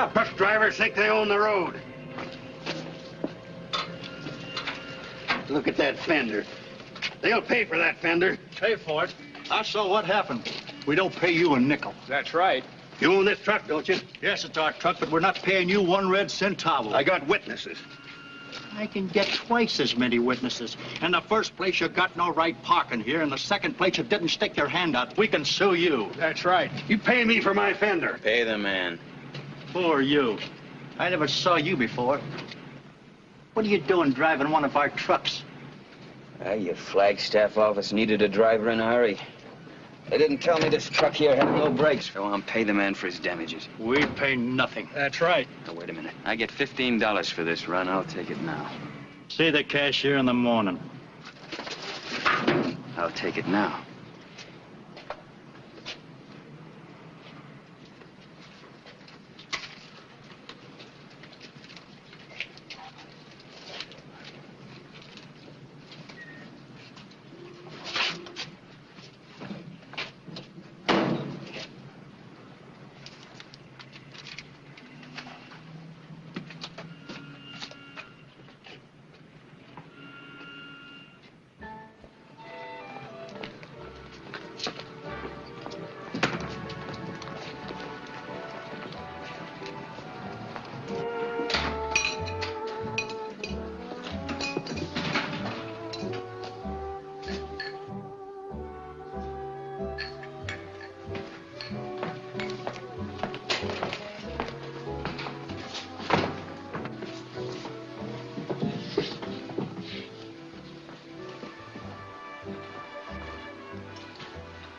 up. Truck drivers think they own the road. Look at that fender. They'll pay for that fender. Pay for it? So what happened? We don't pay you a nickel. That's right. You own this truck, don't you? Yes, it's our truck, but we're not paying you 1 red centavo. I got witnesses. I can get twice as many witnesses. In the first place, you got no right parking here. In the second place, you didn't stick your hand out. We can sue you. That's right. You pay me for my fender. Pay the man. Who are you? I never saw you before. What are you doing driving one of our trucks? Your Flagstaff office needed a driver in a hurry. They didn't tell me this truck here had no brakes. Go on, pay the man for his damages. We pay nothing. That's right. Now, wait a minute. I get $15 for this run. I'll take it now. See the cashier in the morning. I'll take it now.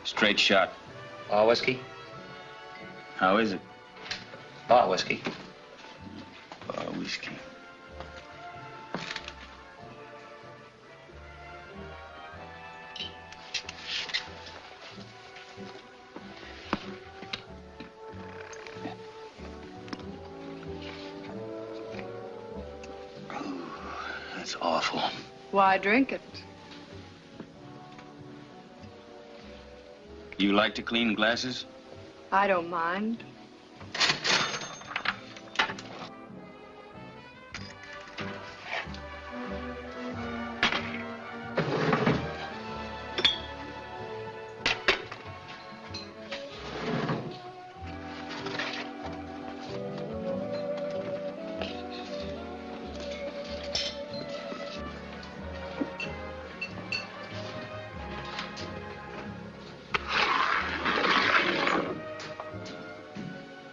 Straight shot. All whiskey? How is it? All whiskey. Whiskey. That's awful. Why drink it? You like to clean glasses? I don't mind.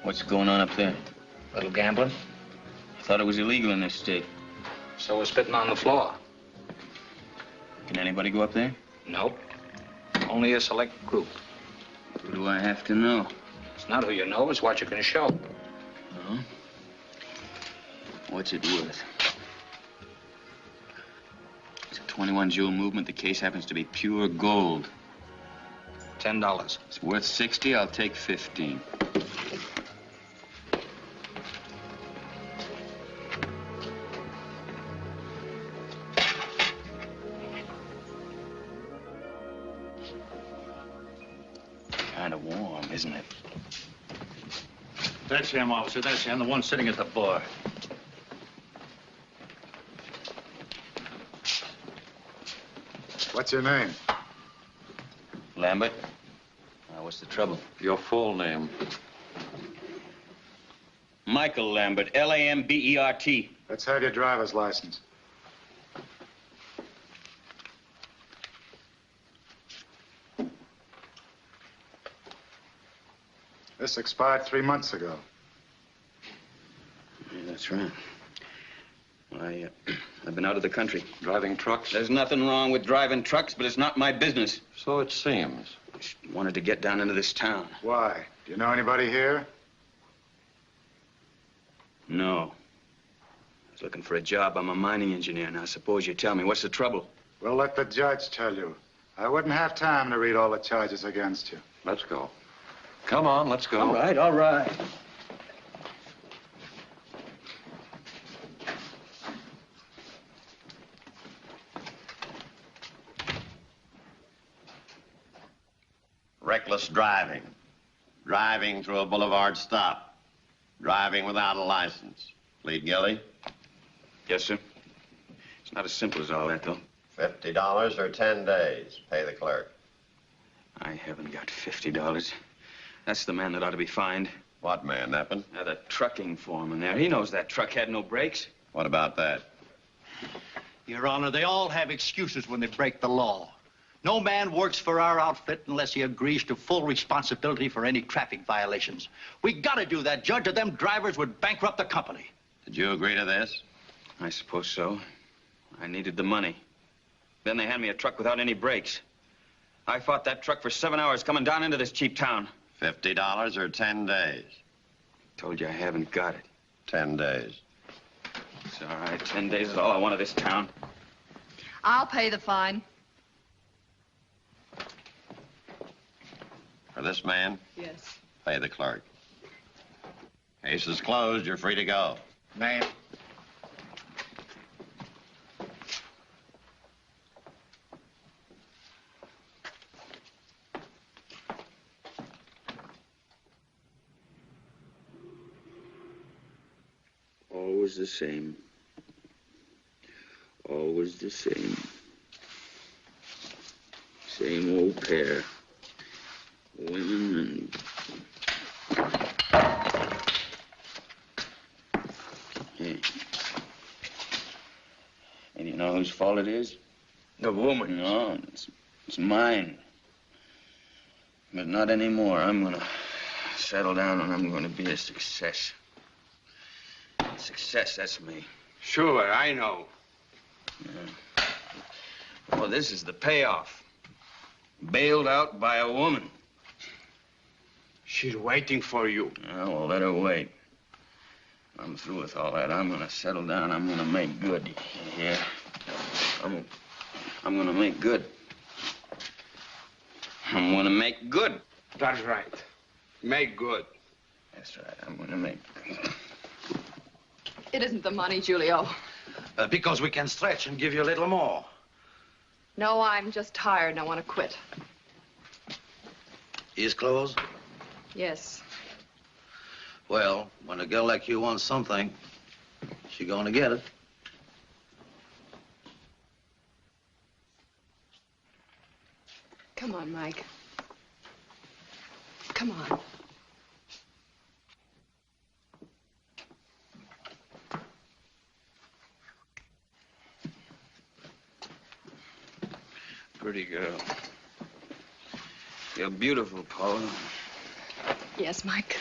What's going on up there? Little gambling. I thought it was illegal in this state. So we're spitting on the floor. Can anybody go up there? Nope. Only a select group. Who do I have to know? It's not who you know, it's what you can show. Oh? What's it worth? It's a 21 jewel movement. The case happens to be pure gold. $10. It's worth 60. I'll take 15. Kind of warm, isn't it? That's him, officer. That's him, the one sitting at the bar. What's your name? Lambert? What's the trouble? Your full name. Michael Lambert, L-A-M-B-E-R-T. Let's have your driver's license. This expired 3 months ago. Yeah, that's right. I've been out of the country. Driving trucks? There's nothing wrong with driving trucks, but it's not my business. So it seems. Just wanted to get down into this town. Why? Do you know anybody here? No. I was looking for a job. I'm a mining engineer. Now, suppose you tell me, what's the trouble? Well, let the judge tell you. I wouldn't have time to read all the charges against you. Let's go. Come on, let's go. All right, all right. Reckless driving. Driving through a boulevard stop. Driving without a license. Plead guilty? Yes, sir. It's not as simple as all that, though. $50 or 10 days. Pay the clerk. I haven't got $50. That's the man that ought to be fined. What man, Neppin? The trucking foreman there. He knows that truck had no brakes. What about that? Your Honor, they all have excuses when they break the law. No man works for our outfit unless he agrees to full responsibility for any traffic violations. We gotta do that, Judge, or them drivers would bankrupt the company. Did you agree to this? I suppose so. I needed the money. Then they hand me a truck without any brakes. I fought that truck for 7 hours coming down into this cheap town. $50 or 10 days? Told you I haven't got it. 10 days. It's all right. 10 days is all I want of this town. I'll pay the fine. For this man? Yes. Pay the clerk. Case is closed. You're free to go. Ma'am. Always the same. Always the same. Same old pair. Women and... Hey. And you know whose fault it is? The woman. No, it's mine. But not anymore. I'm gonna settle down and I'm gonna be a success. Success, that's me. Sure, I know. Yeah. Well, this is the payoff. Bailed out by a woman. She's waiting for you. Oh, well, let her wait. I'm through with all that. I'm gonna settle down. I'm gonna make good. Yeah. I'm gonna make good. I'm gonna make good. That's right. Make good. That's right. I'm gonna make good. It isn't the money, Julio. Because we can stretch and give you a little more. No, I'm just tired and I want to quit. Ears closed? Yes. Well, when a girl like you wants something, she's gonna get it. Come on, Mike. Come on. Pretty girl. You're beautiful, Paula. Yes, Mike.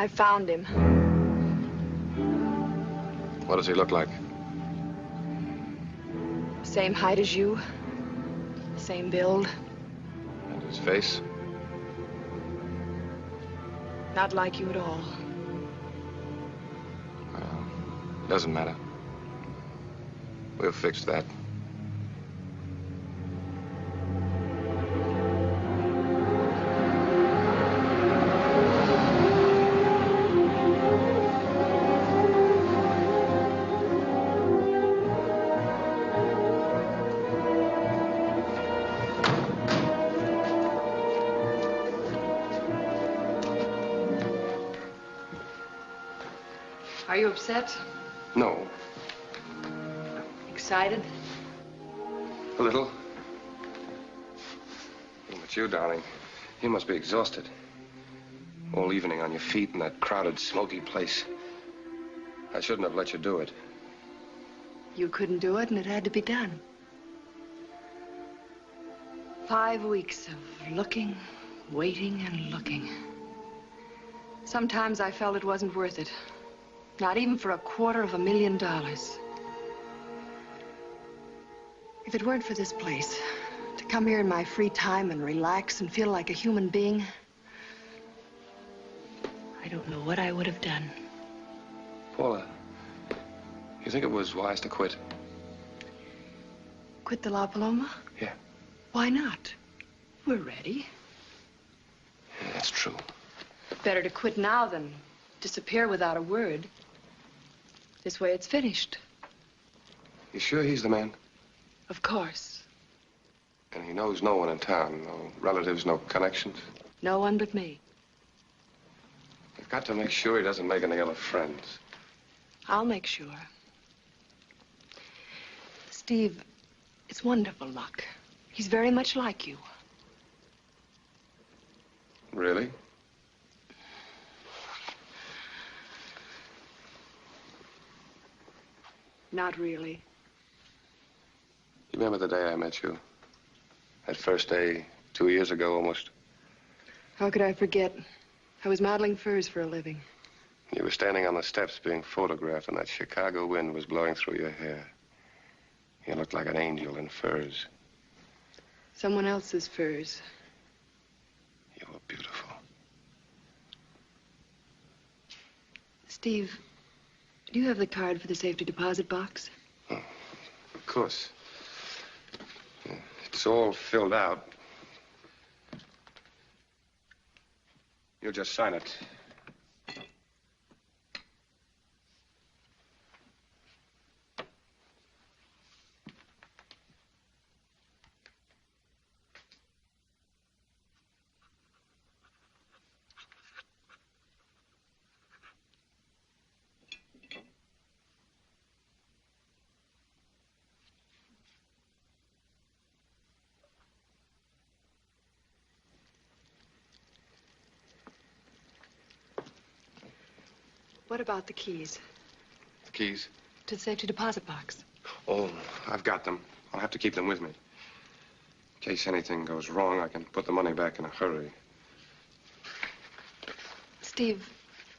I found him. What does he look like? Same height as you. Same build. And his face? Not like you at all. Well, doesn't matter. We'll fix that. Are you upset? No. Excited? A little. But you, darling, you must be exhausted. All evening on your feet in that crowded, smoky place. I shouldn't have let you do it. You couldn't do it, and it had to be done. 5 weeks of looking, waiting, and looking. Sometimes I felt it wasn't worth it. Not even for $250,000. If it weren't for this place, to come here in my free time and relax and feel like a human being, I don't know what I would have done. Paula, you think it was wise to quit? Quit the La Paloma? Yeah. Why not? We're ready. Yeah, that's true. Better to quit now than disappear without a word. This way it's finished. You sure he's the man? Of course. And he knows no one in town, no relatives, no connections? No one but me. You've got to make sure he doesn't make any other friends. I'll make sure. Steve, it's wonderful luck. He's very much like you. Really? Not really. You remember the day I met you? That first day, 2 years ago almost. How could I forget? I was modeling furs for a living. You were standing on the steps being photographed, and that Chicago wind was blowing through your hair. You looked like an angel in furs. Someone else's furs. You were beautiful. Steve, do you have the card for the safety deposit box? Oh, of course. It's all filled out. You'll just sign it. What about the keys? The keys? To the safety deposit box. Oh, I've got them. I'll have to keep them with me. In case anything goes wrong, I can put the money back in a hurry. Steve.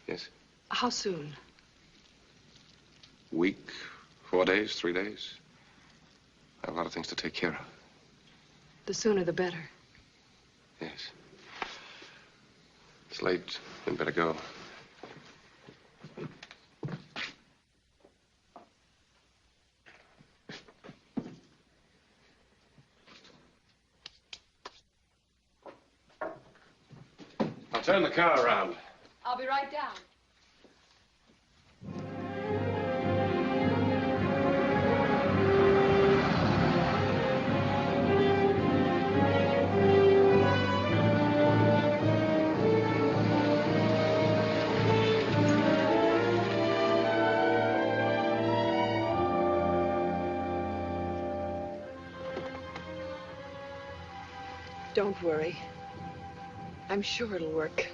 Yes? How soon? Week, 4 days, 3 days. I have a lot of things to take care of. The sooner the better. Yes. It's late. We'd better go. I'll turn the car around. I'll be right down. Don't worry. I'm sure it'll work.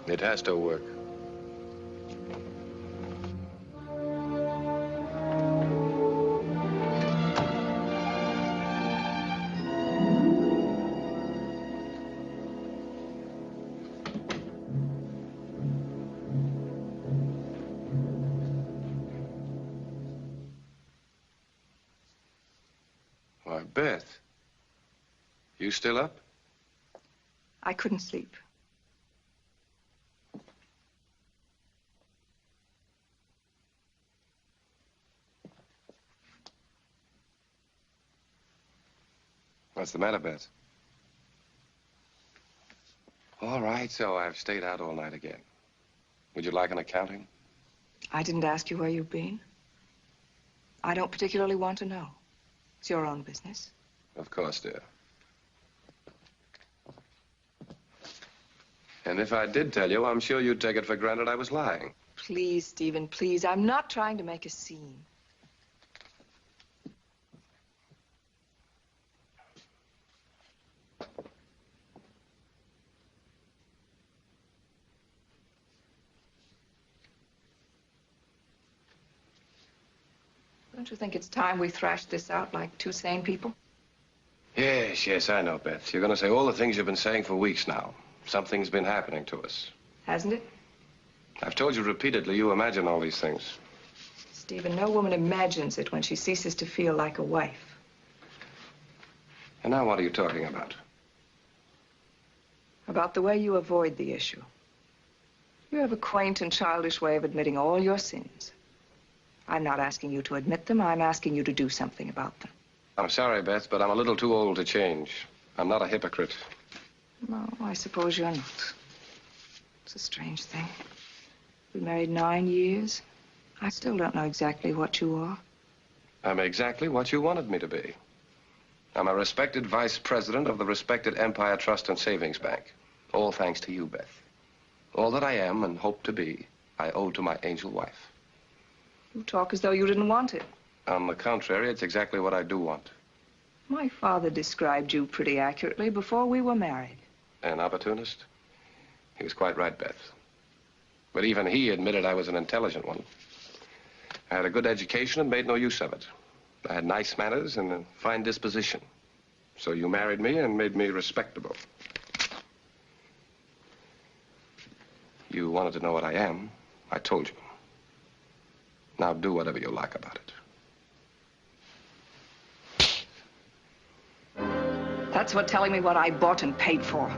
It has to work. Why, Beth. You still up? I couldn't sleep. What's the matter, Beth? All right, so I've stayed out all night again. Would you like an accounting? I didn't ask you where you've been. I don't particularly want to know. It's your own business. Of course, dear. And if I did tell you, I'm sure you'd take it for granted I was lying. Please, Stephen, please. I'm not trying to make a scene. Don't you think it's time we thrashed this out like two sane people? Yes, yes, I know, Beth. You're going to say all the things you've been saying for weeks now. Something's been happening to us. Hasn't it? I've told you repeatedly you imagine all these things. Stephen, no woman imagines it when she ceases to feel like a wife. And now what are you talking about? About the way you avoid the issue. You have a quaint and childish way of admitting all your sins. I'm not asking you to admit them. I'm asking you to do something about them. I'm sorry, Beth, but I'm a little too old to change. I'm not a hypocrite. No, I suppose you're not. It's a strange thing. We married 9 years. I still don't know exactly what you are. I'm exactly what you wanted me to be. I'm a respected vice president of the respected Empire Trust and Savings Bank. All thanks to you, Beth. All that I am and hope to be, I owe to my angel wife. You talk as though you didn't want it. On the contrary, it's exactly what I do want. My father described you pretty accurately before we were married. An opportunist? He was quite right, Beth. But even he admitted I was an intelligent one. I had a good education and made no use of it. I had nice manners and a fine disposition. So you married me and made me respectable. You wanted to know what I am. I told you. Now do whatever you like about it. That's what telling me what I bought and paid for.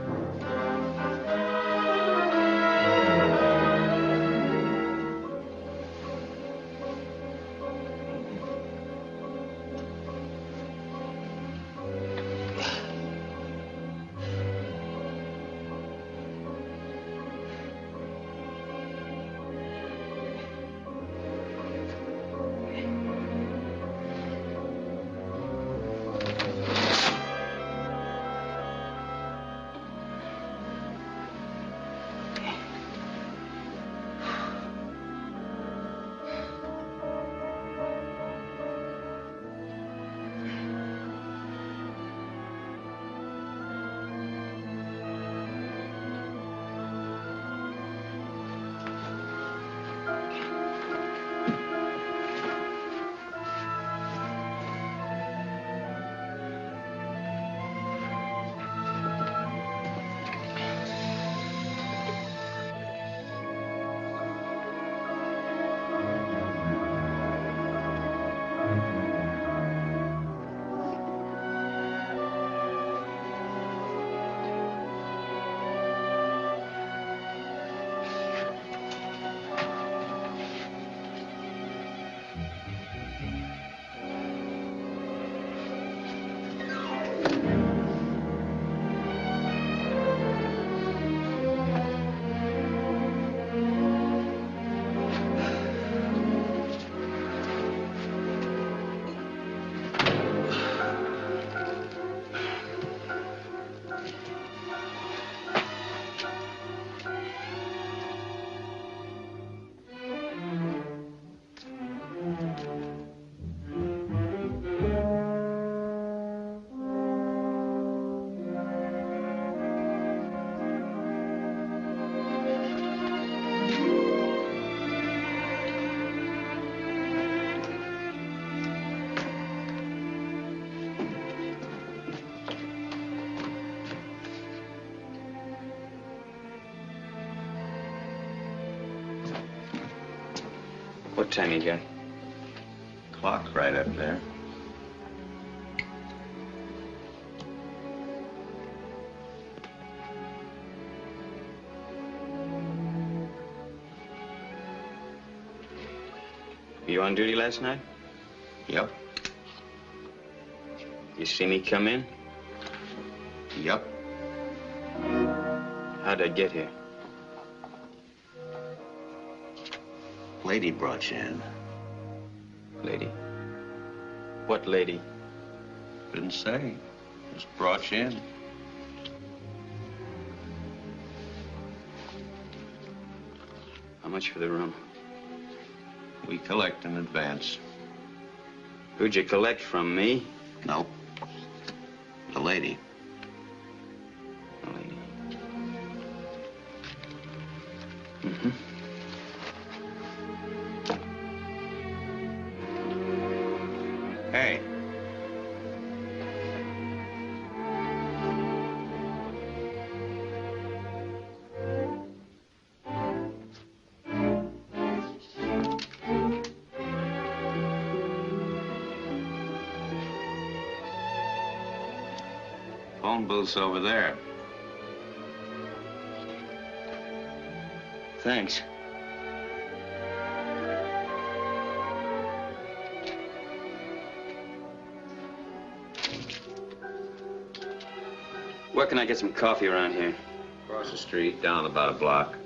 What time you got? Clock right up there. You on duty last night? Yep. You see me come in? Yep. How'd I get here? Lady brought you in. Lady? What lady? Didn't say. Just brought you in. How much for the room? We collect in advance. Who'd you collect from, me? Nope. The lady. The lady. Mm-hmm. Hey. Phone booth's over there. Thanks. Where can I get some coffee around here? Across the street, down about a block.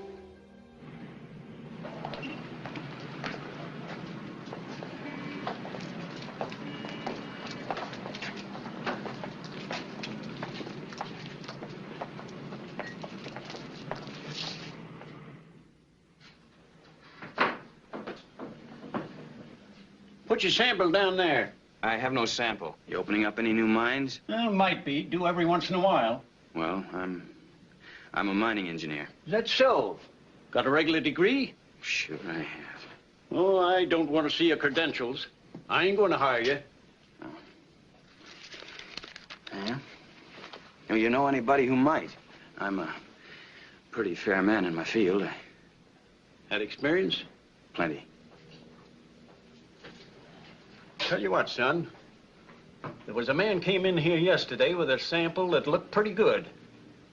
Put your sample down there. I have no sample. You opening up any new mines? Might be. Do every once in a while. Well, I'm a mining engineer. Is that so? Got a regular degree? Sure I have. Oh, I don't want to see your credentials. I ain't going to hire you. Oh. Yeah? You know anybody who might? I'm a pretty fair man in my field. Had experience? Plenty. Tell you what, son. There was a man came in here yesterday with a sample that looked pretty good.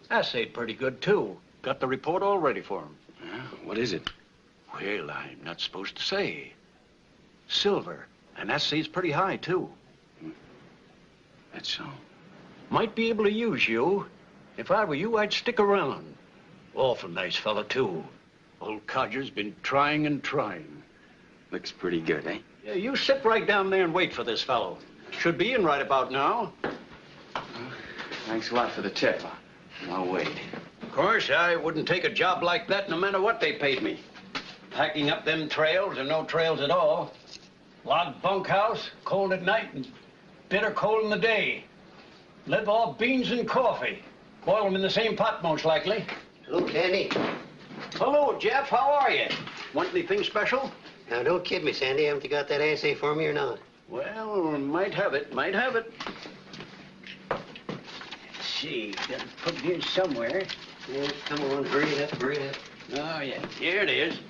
Assayed pretty good, too. Got the report all ready for him. Yeah? What is it? Well, I'm not supposed to say. Silver. And assay's pretty high, too. That's so. Might be able to use you. If I were you, I'd stick around. Awful nice fella, too. Old Codger's been trying and trying. Looks pretty good, eh? Yeah, you sit right down there and wait for this fellow. Should be in right about now. Thanks a lot for the tip. I'll wait. Of course, I wouldn't take a job like that no matter what they paid me. Packing up them trails or no trails at all. Log bunkhouse, cold at night and bitter cold in the day. Live off beans and coffee. Boil them in the same pot, most likely. Hello, Sandy. Hello, Jeff. How are you? Want anything special? Now, don't kid me, Sandy. Haven't you got that assay for me or not? Well, might have it. Might have it. Let's see. Got to put it in somewhere. Yeah, come on. Hurry it up. Hurry it up. Oh, yeah. Here it is.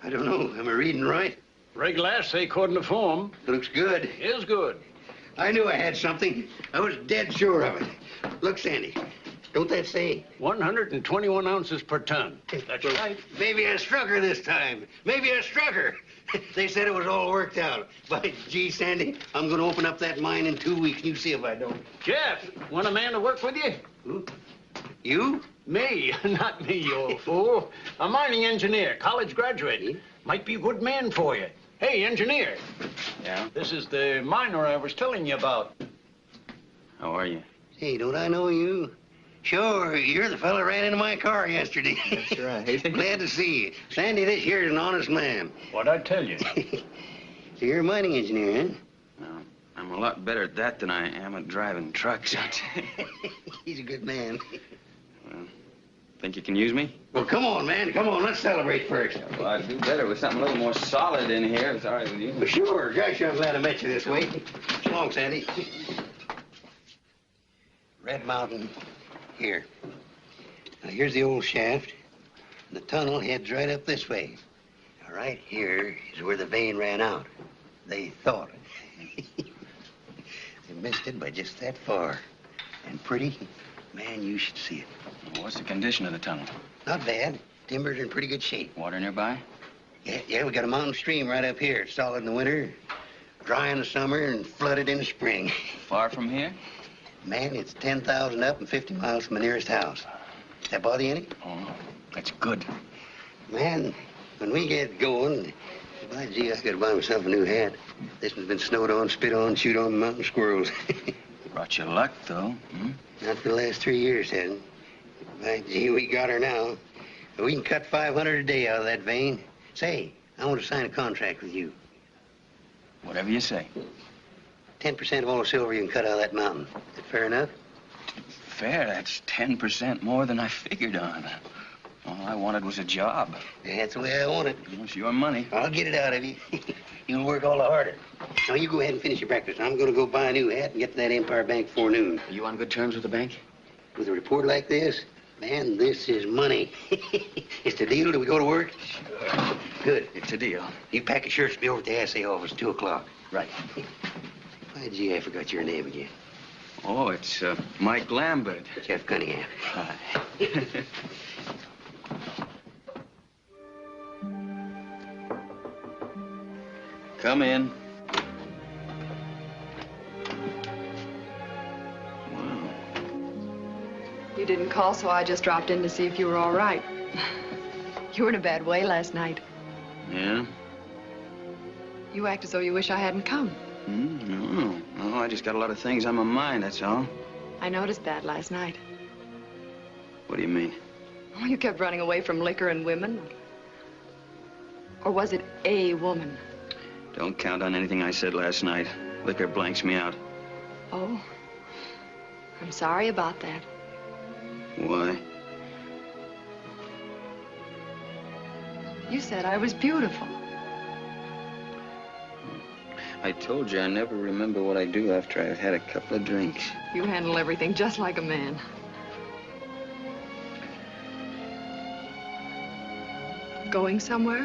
I don't know. Am I reading right? Regular assay according to form. Looks good. Is good. I knew I had something. I was dead sure of it. Look, Sandy, don't that say? 121 ounces per ton. That's right. Maybe I struck her this time. Maybe I struck her. They said it was all worked out. But, gee, Sandy, I'm going to open up that mine in 2 weeks, and you see if I don't. Jeff, want a man to work with you? Who? You? Me, not me, you old fool. A mining engineer, college graduate. Might be a good man for you. Hey, engineer. Yeah? This is the miner I was telling you about. How are you? Hey, don't I know you? Sure, you're the fella ran into my car yesterday. That's right. Glad to see you. Sandy, this here's an honest man. What'd I tell you? So you're a mining engineer, huh? No, I'm a lot better at that than I am at driving trucks. He's a good man. Well, think you can use me? Well, come on, man. Come on. Let's celebrate first. Well, I'd do better with something a little more solid in here. It's all right with you. Well, sure. Gosh, I'm glad I met you this way. So long, Sandy. Red Mountain, here. Now, here's the old shaft. The tunnel heads right up this way. Now, right here is where the vein ran out. They thought. You missed it by just that far. And pretty, man, you should see it. What's the condition of the tunnel? Not bad. Timbers are in pretty good shape. Water nearby? Yeah, we got a mountain stream right up here. It's solid in the winter, dry in the summer, and flooded in the spring. Far from here? Man, it's 10,000 up and 50 miles from the nearest house. Does that bother you any? Oh, that's good. Man, when we get going, by gee, I gotta buy myself a new hat. This one's been snowed on, spit on, chewed on by mountain squirrels. Brought you luck, though. Hmm? Not for the last 3 years, hasn't. By gee, we got her now. We can cut 500 a day out of that vein. Say, I want to sign a contract with you. Whatever you say. 10% of all the silver you can cut out of that mountain. Is that fair enough? Fair, that's 10% more than I figured on. All I wanted was a job. That's the way I want it. It's your money. I'll get it out of you. You'll work all the harder. Now, you go ahead and finish your breakfast. I'm going to go buy a new hat and get to that Empire Bank before noon. Are you on good terms with the bank? With a report like this, man, this is money. It's the deal. Do we go to work? Sure. Good. It's a deal. You pack your shirts, be over at the assay office, 2 o'clock. Right. Why, gee, I forgot your name again. Oh, it's Mike Lambert. Jeff Cunningham. Hi. Come in. Wow. You didn't call, so I just dropped in to see if you were all right. You were in a bad way last night. Yeah? You act as though you wish I hadn't come. No, I just got a lot of things on my mind, that's all. I noticed that last night. What do you mean? Oh, you kept running away from liquor and women. Or was it a woman? Don't count on anything I said last night. Liquor blanks me out. Oh, I'm sorry about that. Why? You said I was beautiful. I told you I never remember what I do after I've had a couple of drinks. You handle everything just like a man. Going somewhere?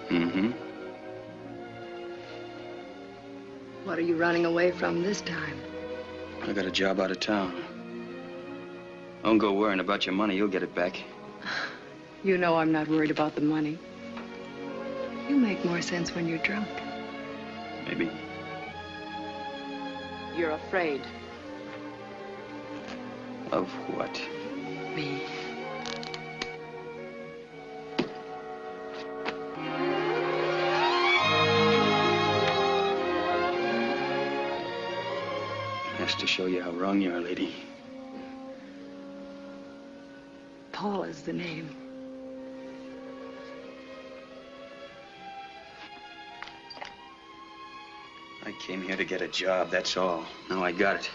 Mm-hmm. What are you running away from this time? I got a job out of town. Don't go worrying about your money. You'll get it back. You know I'm not worried about the money. You make more sense when you're drunk. Maybe. You're afraid. Of what? Me. Has to show you how wrong you are, lady. Paul is the name. I came here to get a job, that's all. Now I got it.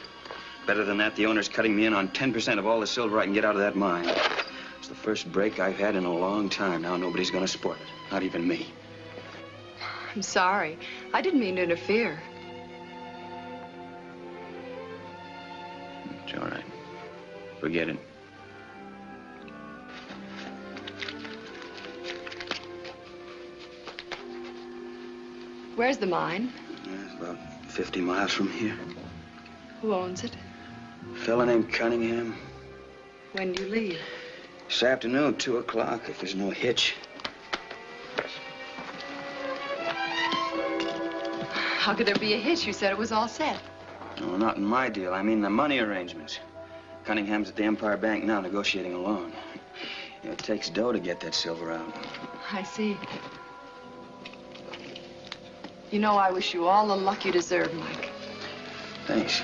Better than that, the owner's cutting me in on 10% of all the silver I can get out of that mine. It's the first break I've had in a long time. Now nobody's gonna spoil it. Not even me. I'm sorry. I didn't mean to interfere. It's all right. Forget it. Where's the mine? It's about 50 miles from here. Who owns it? A fella named Cunningham. When do you leave? This afternoon, 2 o'clock, if there's no hitch. How could there be a hitch? You said it was all set. No, not in my deal. I mean the money arrangements. Cunningham's at the Empire Bank now negotiating a loan. It takes dough to get that silver out. I see. You know, I wish you all the luck you deserve, Mike. Thanks.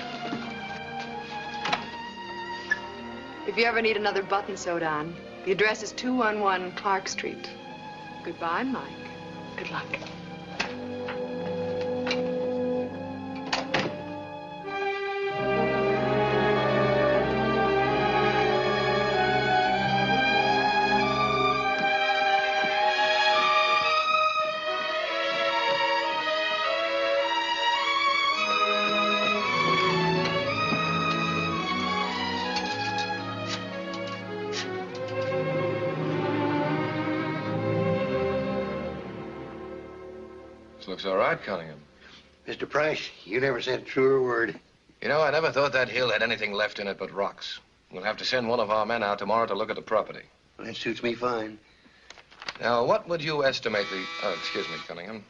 If you ever need another button sewed on, the address is 211 Clark Street. Goodbye, Mike. Good luck. Looks all right, Cunningham. Mr. Price, you never said a truer word. You know, I never thought that hill had anything left in it but rocks. We'll have to send one of our men out tomorrow to look at the property. Well, that suits me fine. Now, what would you estimate the... Oh, excuse me, Cunningham.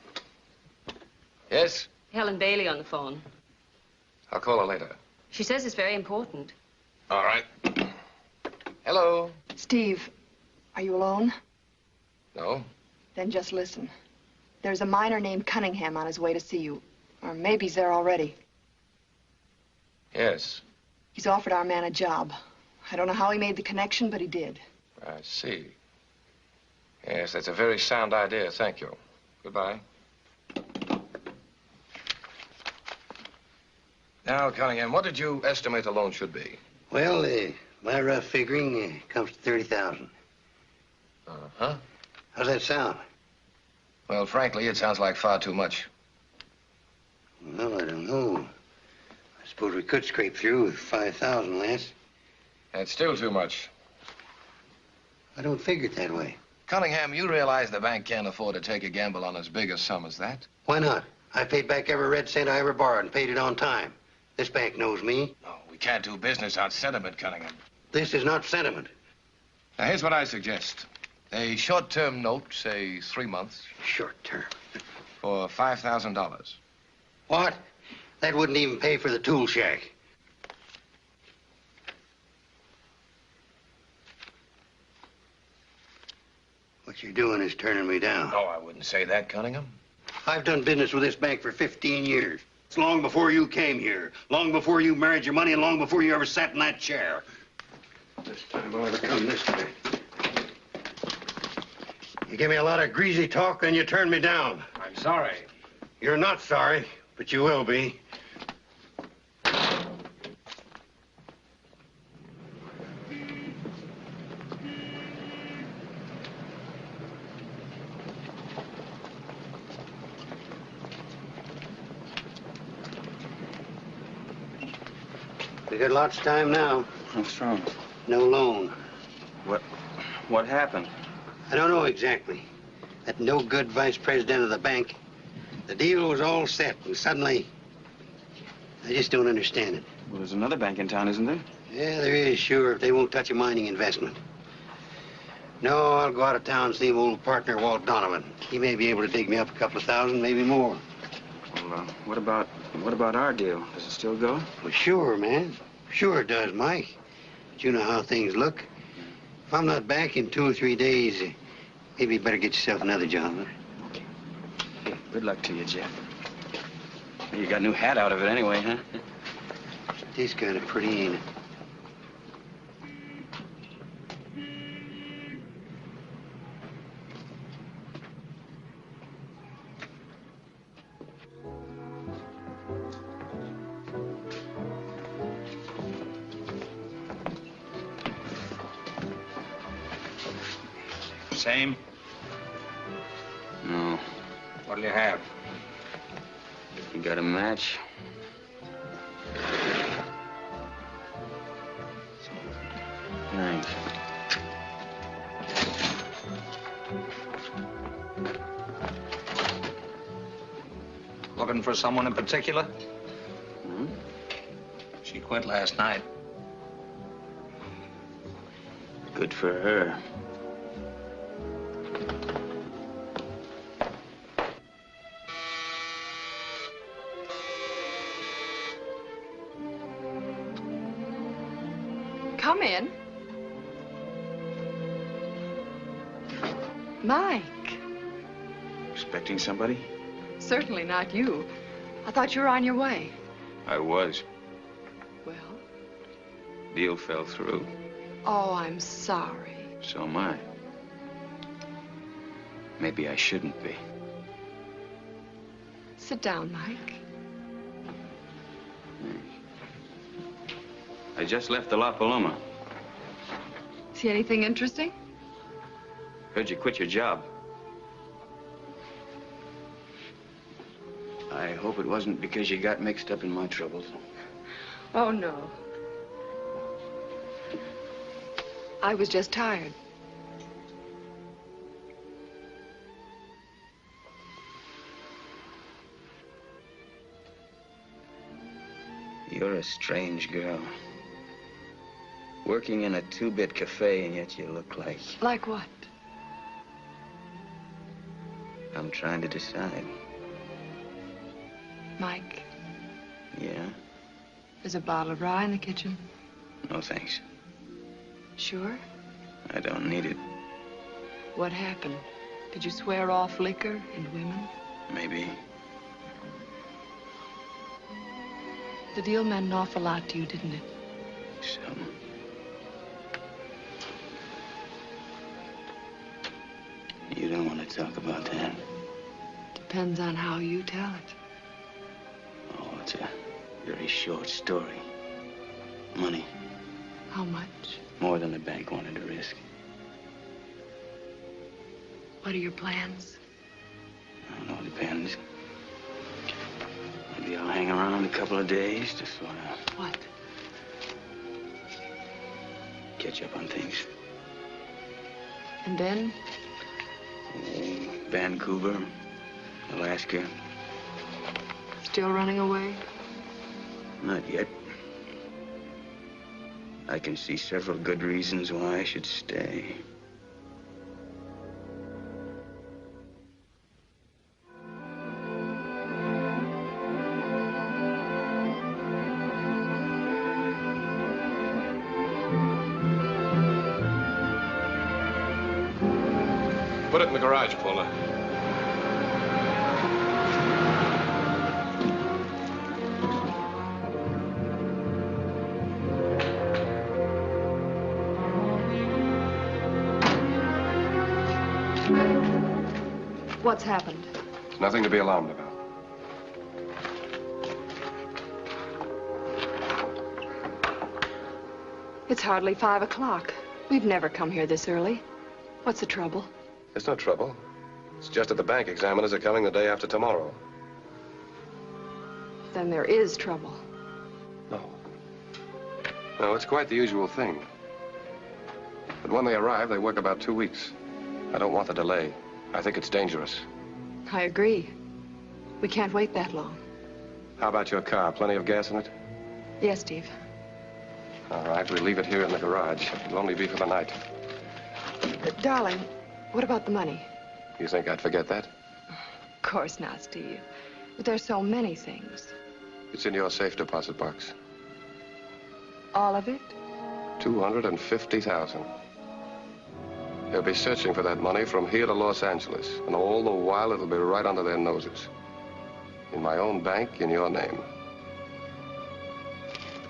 Yes? Helen Bailey on the phone. I'll call her later. She says it's very important. All right. Hello? Steve, are you alone? No? Then just listen. There's a miner named Cunningham on his way to see you. Or maybe he's there already. Yes. He's offered our man a job. I don't know how he made the connection, but he did. I see. Yes, that's a very sound idea. Thank you. Goodbye. Now, Cunningham, what did you estimate the loan should be? Well, my rough figuring comes to 30,000. Uh-huh. How's that sound? Well, frankly, it sounds like far too much. Well, I don't know. I suppose we could scrape through with 5,000 less. That's still too much. I don't figure it that way. Cunningham, you realize the bank can't afford to take a gamble on as big a sum as that? Why not? I paid back every red cent I ever borrowed and paid it on time. This bank knows me. No, we can't do business on sentiment, Cunningham. This is not sentiment. Now, here's what I suggest. A short-term note, say 3 months. Short term. For $5,000. What? That wouldn't even pay for the tool shack. What you're doing is turning me down. Oh, I wouldn't say that, Cunningham. I've done business with this bank for 15 years. It's long before you came here, long before you married your money, and long before you ever sat in that chair. This time I'll ever come this way. You give me a lot of greasy talk, then you turn me down. I'm sorry. You're not sorry, but you will be. We got lots of time now. What's wrong? No loan. What happened? I don't know exactly. That no-good vice president of the bank. The deal was all set, and suddenly, I just don't understand it. Well, there's another bank in town, isn't there? Yeah, there is, sure, if they won't touch a mining investment. No, I'll go out of town and see my old partner, Walt Donovan. He may be able to dig me up a couple of thousand, maybe more. Well, what about our deal? Does it still go? Well, sure, man. Sure it does, Mike. But you know how things look. If I'm not back in 2 or 3 days, maybe you better get yourself another job, huh? Okay. Hey, good luck to you, Jeff. You got a new hat out of it anyway, huh? It is kind of pretty, ain't it? Same? No. What'll you have? You got a match? Thanks. Looking for someone in particular? Hmm? She quit last night. Good for her. Come in. Mike. Expecting somebody? Certainly not you. I thought you were on your way. I was. Well? Deal fell through. Oh, I'm sorry. So am I. Maybe I shouldn't be. Sit down, Mike. I just left the La Paloma. See anything interesting? Heard you quit your job. I hope it wasn't because you got mixed up in my troubles. Oh, no. I was just tired. You're a strange girl. Working in a two-bit cafe, and yet you look like... Like what? I'm trying to decide. Mike, Yeah? there's a bottle of rye in the kitchen. No, thanks. Sure? I don't need it. What happened? Did you swear off liquor and women? Maybe. The deal meant an awful lot to you, didn't it? Some. You don't want to talk about that. Depends on how you tell it. Oh, it's a very short story. Money. How much? More than the bank wanted to risk. What are your plans? I don't know, depends. Maybe I'll hang around a couple of days to sort of... What? Catch up on things. And then? Oh, Vancouver, Alaska. Still running away? Not yet. I can see several good reasons why I should stay. Put it in the garage, Paula. What's happened? Nothing to be alarmed about. It's hardly 5 o'clock. We've never come here this early. What's the trouble? There's no trouble. It's just that the bank examiners are coming the day after tomorrow. Then there is trouble. No, it's quite the usual thing. But when they arrive, they work about 2 weeks. I don't want the delay. I think it's dangerous. I agree. We can't wait that long. How about your car? Plenty of gas in it? Yes, Steve. All right, we'll leave it here in the garage. It'll only be for the night. Darling, what about the money? You think I'd forget that? Of course not, Steve. But there's so many things. It's in your safe deposit box. All of it? 250,000. They'll be searching for that money from here to Los Angeles, and all the while it'll be right under their noses. In my own bank, in your name.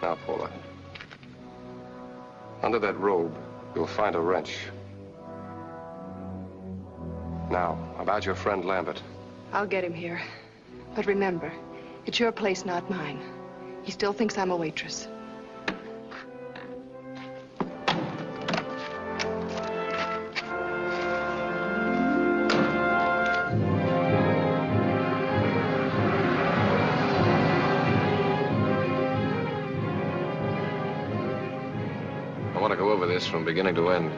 Now, Paula. Under that robe, you'll find a wrench. Now, about your friend Lambert. I'll get him here. But remember, it's your place, not mine. He still thinks I'm a waitress. I want to go over this from beginning to end.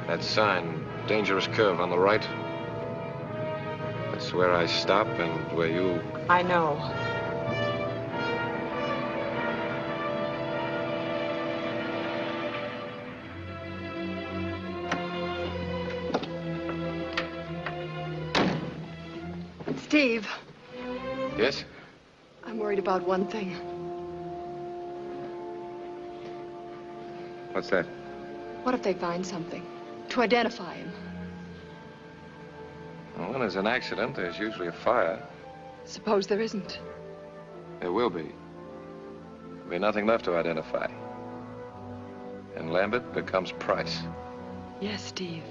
That sign, dangerous curve on the right. That's where I stop and where you... I know. Steve. Yes? I'm worried about one thing. What's that? What if they find something to identify him? Well, when there's an accident, there's usually a fire. Suppose there isn't. There will be. There'll be nothing left to identify. And Lambert becomes Price. Yes, Steve.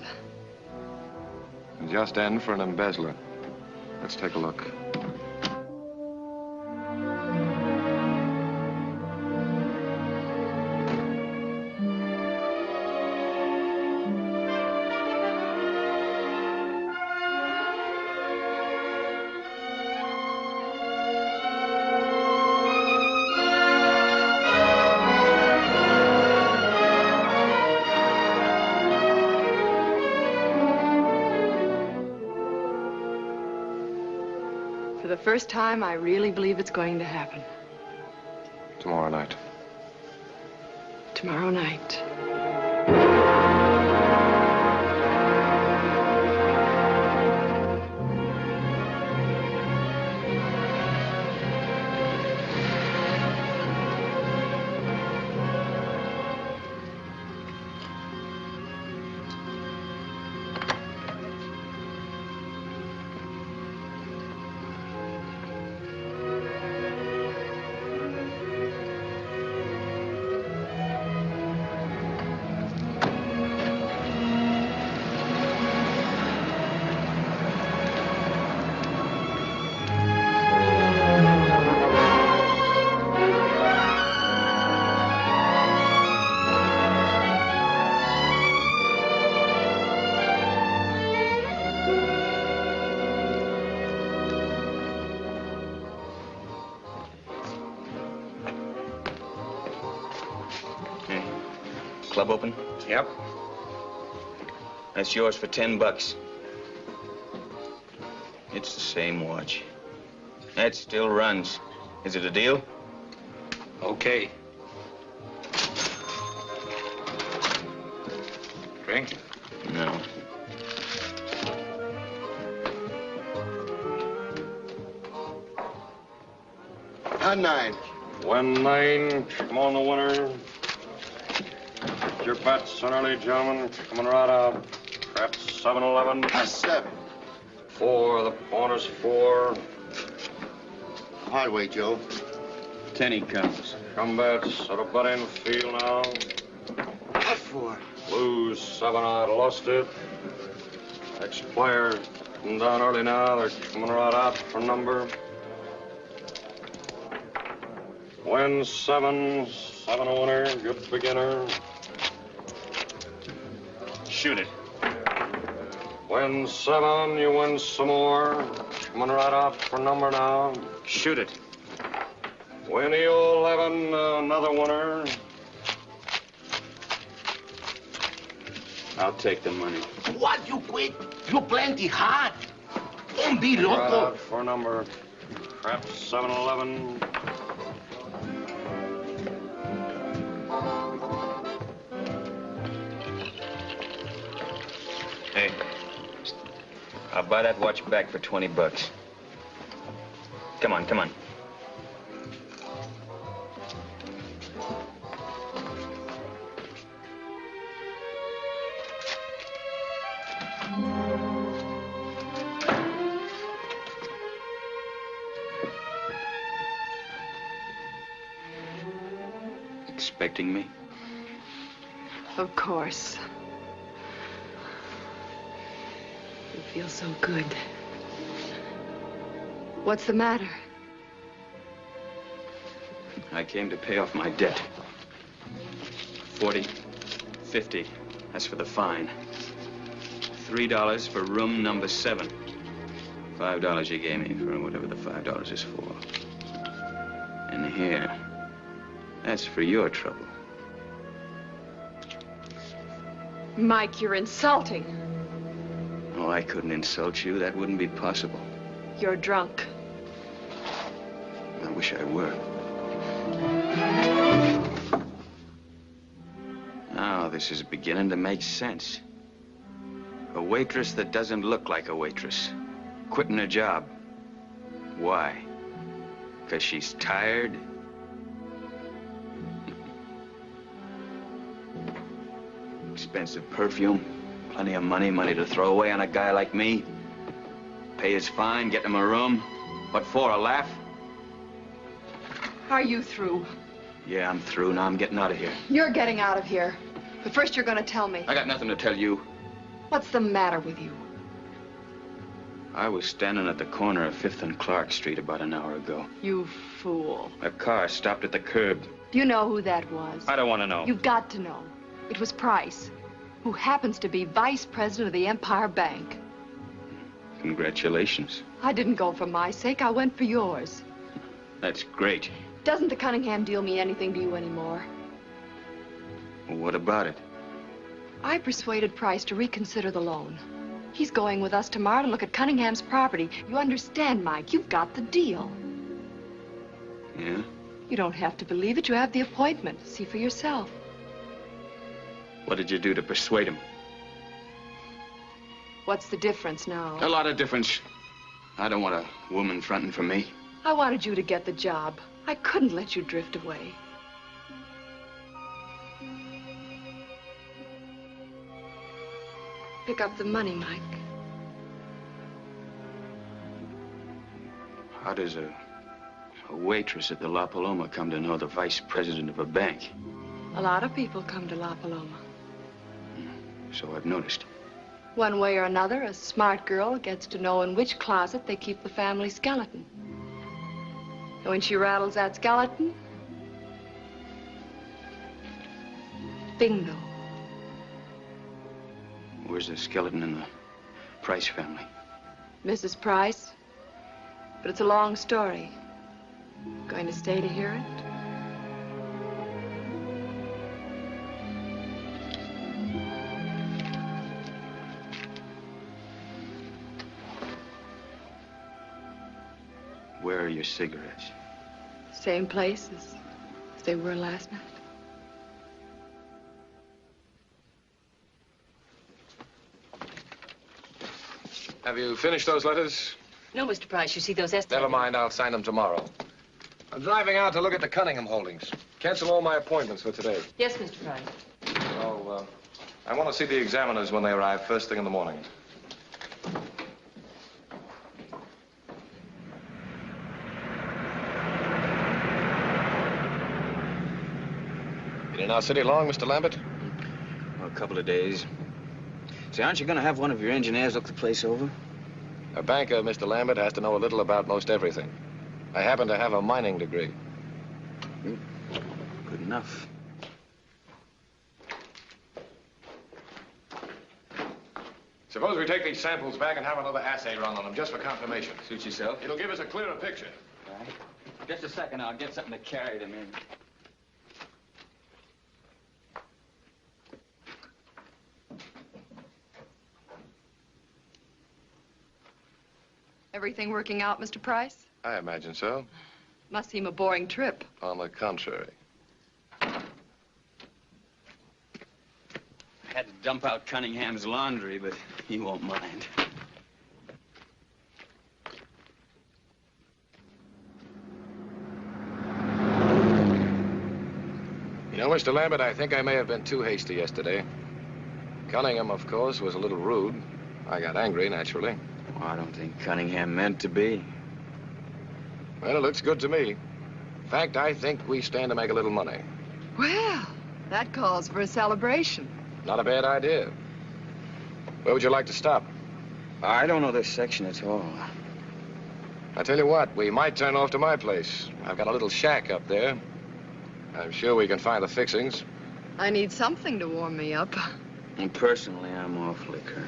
And just end for an embezzler. Let's take a look. For the first time, I really believe it's going to happen. Tomorrow night. Tomorrow night. Club open? Yep. That's yours for $10. It's the same watch. That still runs. Is it a deal? Okay. Drink? No. On 9. 1-9. Come on, the winner. Your bets, early gentlemen. Coming right out. At 7-11. Pass 7. 4. The pointers 4. Hard way, Joe. 10 he comes. Come bets. Set a bet in field now. Pass 4. Lose 7. I lost it. Next player. Come down early now. They're coming right out for number. Win 7. 7 a winner. Good beginner. Shoot it. Win 7, you win some more. Coming right out for number now. Shoot it. Win you 11, another winner. I'll take the money. What, you quit? You plenty hard. Don't be Right loco. out for number. Perhaps 7-11. Hey, I'll buy that watch back for $20. Come on, come on. Expecting me? Of course. You feel so good. What's the matter? I came to pay off my debt. 40, 50. That's for the fine. $3 for room number 7. $5 you gave me for whatever the $5 is for. And here, that's for your trouble. Mike, you're insulting. Oh, I couldn't insult you. That wouldn't be possible. You're drunk. I wish I were. Now, this is beginning to make sense. A waitress that doesn't look like a waitress. Quitting her job. Why? Because she's tired? Expensive perfume. Plenty of money to throw away on a guy like me. Pay his fine, get him a room. What for, a laugh? Are you through? Yeah, I'm through. Now I'm getting out of here. You're getting out of here. But first you're going to tell me. I got nothing to tell you. What's the matter with you? I was standing at the corner of 5th and Clark Street about an hour ago. You fool. A car stopped at the curb. Do you know who that was? I don't want to know. You've got to know. It was Price, who happens to be vice president of the Empire Bank. Congratulations. I didn't go for my sake. I went for yours. That's great. Doesn't the Cunningham deal mean anything to you anymore? Well, what about it? I persuaded Price to reconsider the loan. He's going with us tomorrow to look at Cunningham's property. You understand, Mike? You've got the deal. Yeah? You don't have to believe it. You have the appointment. See for yourself. What did you do to persuade him? What's the difference now? A lot of difference. I don't want a woman fronting for me. I wanted you to get the job. I couldn't let you drift away. Pick up the money, Mike. How does a waitress at the La Paloma come to know the vice president of a bank? A lot of people come to La Paloma. So I've noticed. One way or another, a smart girl gets to know in which closet they keep the family skeleton. And when she rattles that skeleton, bingo. Where's the skeleton in the Price family? Mrs. Price. But it's a long story. Going to stay to hear it? Where are your cigarettes? Same place as they were last night. Have you finished those letters? No, Mr. Price, you see those estimates. Never mind, I'll sign them tomorrow. I'm driving out to look at the Cunningham holdings. Cancel all my appointments for today. Yes, Mr. Price. Oh, I want to see the examiners when they arrive first thing in the morning. Been in our city long, Mr. Lambert? Well, a couple of days. Say, aren't you going to have one of your engineers look the place over? A banker, Mr. Lambert, has to know a little about most everything. I happen to have a mining degree. Good enough. Suppose we take these samples back and have another assay run on them, just for confirmation. Suit yourself. It'll give us a clearer picture. All right. Just a second, I'll get something to carry them in. Everything working out, Mr. Price? I imagine so. Must seem a boring trip. On the contrary. I had to dump out Cunningham's laundry, but he won't mind. You know, Mr. Lambert, I think I may have been too hasty yesterday. Cunningham, of course, was a little rude. I got angry, naturally. Well, I don't think Cunningham meant to be. Well, it looks good to me. In fact, I think we stand to make a little money. Well, that calls for a celebration. Not a bad idea. Where would you like to stop? I don't know this section at all. I tell you what, we might turn off to my place. I've got a little shack up there. I'm sure we can find the fixings. I need something to warm me up. And personally, I'm off liquor.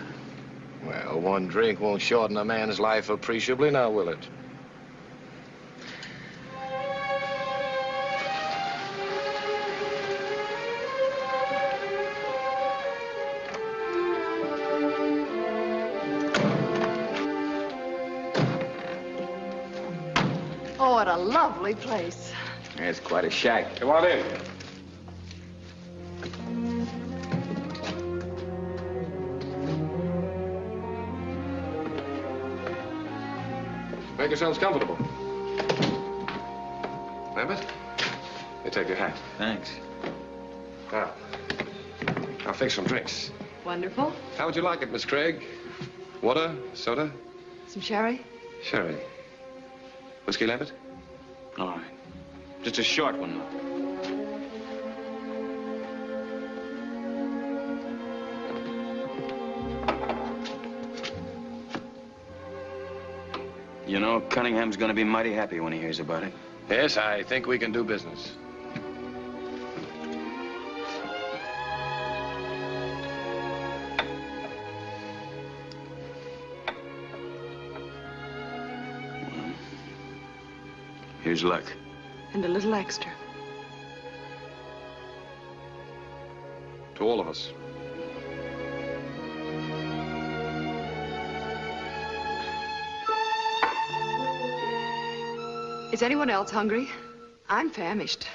Well, one drink won't shorten a man's life appreciably, now will it? Oh, what a lovely place. It's quite a shack. Come on in. Make yourselves comfortable. Lambert, you take your hat. Thanks. Now, I'll fix some drinks. Wonderful. How would you like it, Miss Craig? Water? Soda? Some sherry? Sherry. Whiskey, Lambert? All right. Just a short one, though. You know, Cunningham's gonna be mighty happy when he hears about it. Yes, I think we can do business. Here's luck. And a little extra. To all of us. Is anyone else hungry? I'm famished.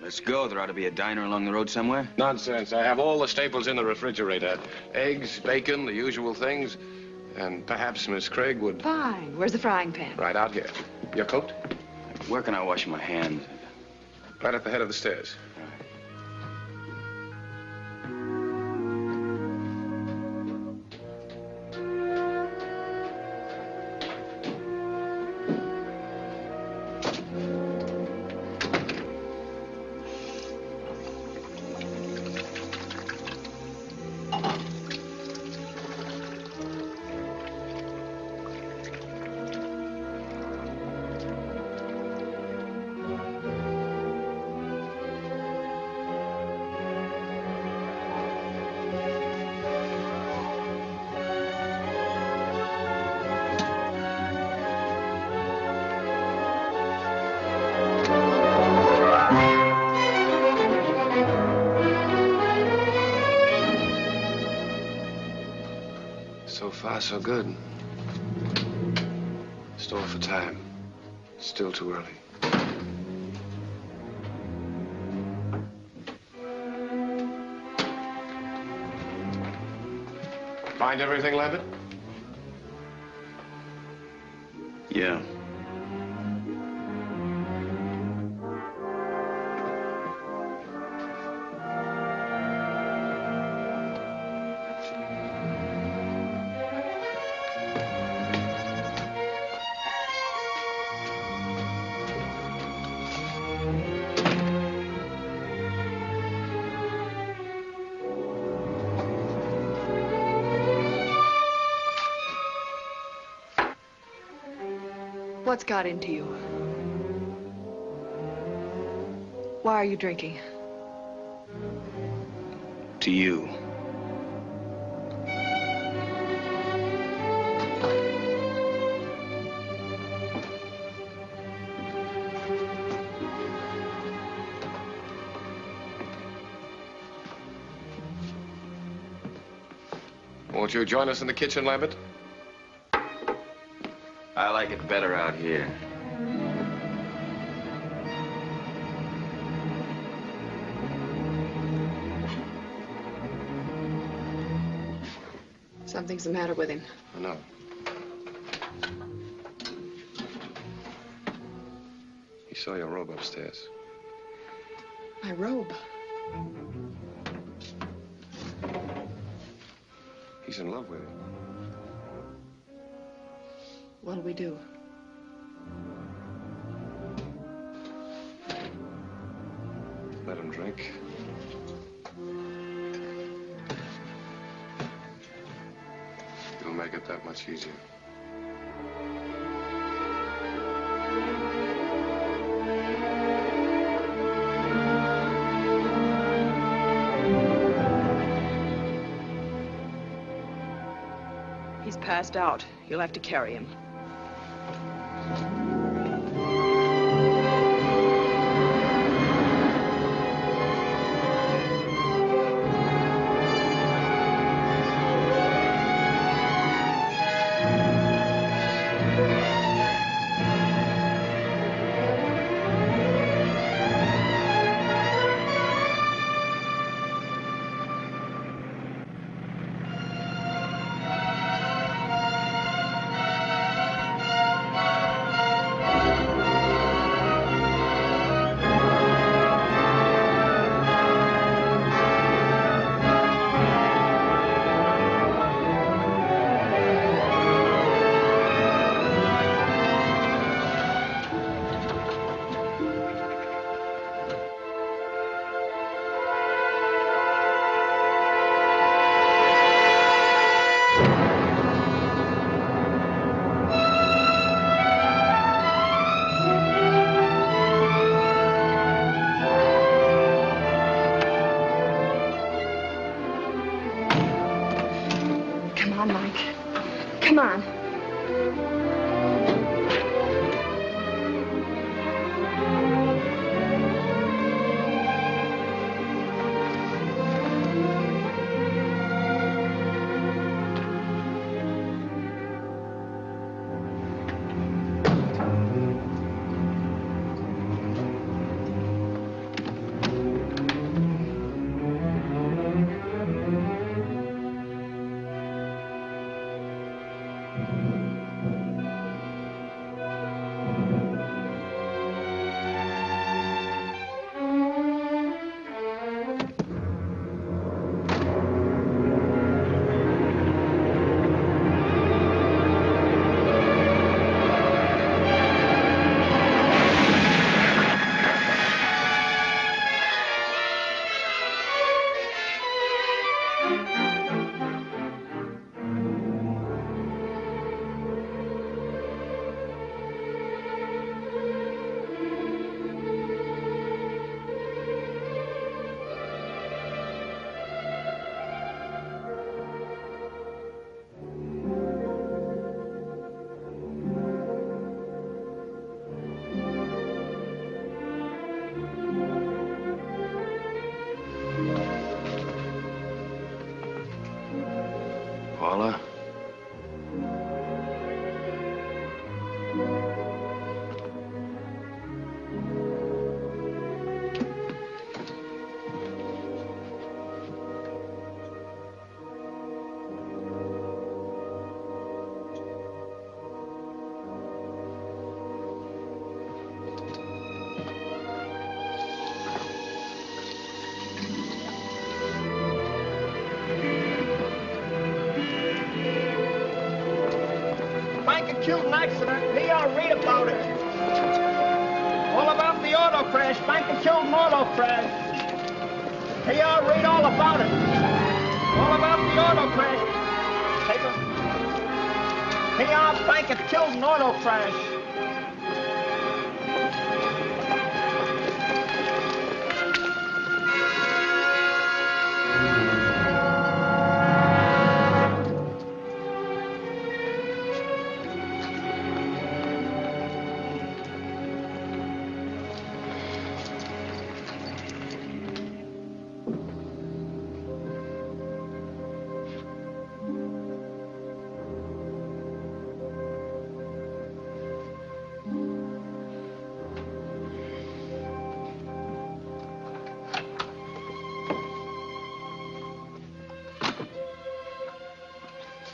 Let's go. There ought to be a diner along the road somewhere. Nonsense. I have all the staples in the refrigerator. Eggs, bacon, the usual things. And perhaps Miss Craig would... Fine. Where's the frying pan? Right out here. Your coat? Where can I wash my hands? Right at the head of the stairs. So far, so good. Store for time. Still too early. Find everything, Lambert? Yeah. What's got into you? Why are you drinking? To you. Won't you join us in the kitchen, Lambert? I like it better out here. Something's the matter with him. I know. He saw your robe upstairs. My robe. He's in love with you. What'll we do? Let him drink. It'll make it that much easier. He's passed out. You'll have to carry him. Come on. Paula. Banker killed in accident. Me, I'll read about it. All about the auto crash. Banker killed in auto crash. Hey, I'll read all about it. All about the auto crash. Take a... Hey, our banker killed in auto crash.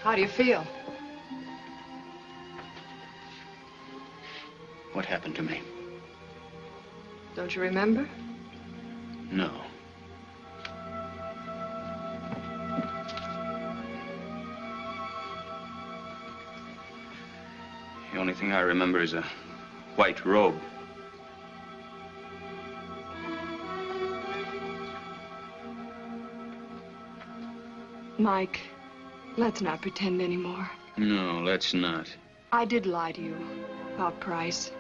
How do you feel? What happened to me? Don't you remember? No. The only thing I remember is a white robe. Mike, let's not pretend anymore. No, let's not. I did lie to you about Price,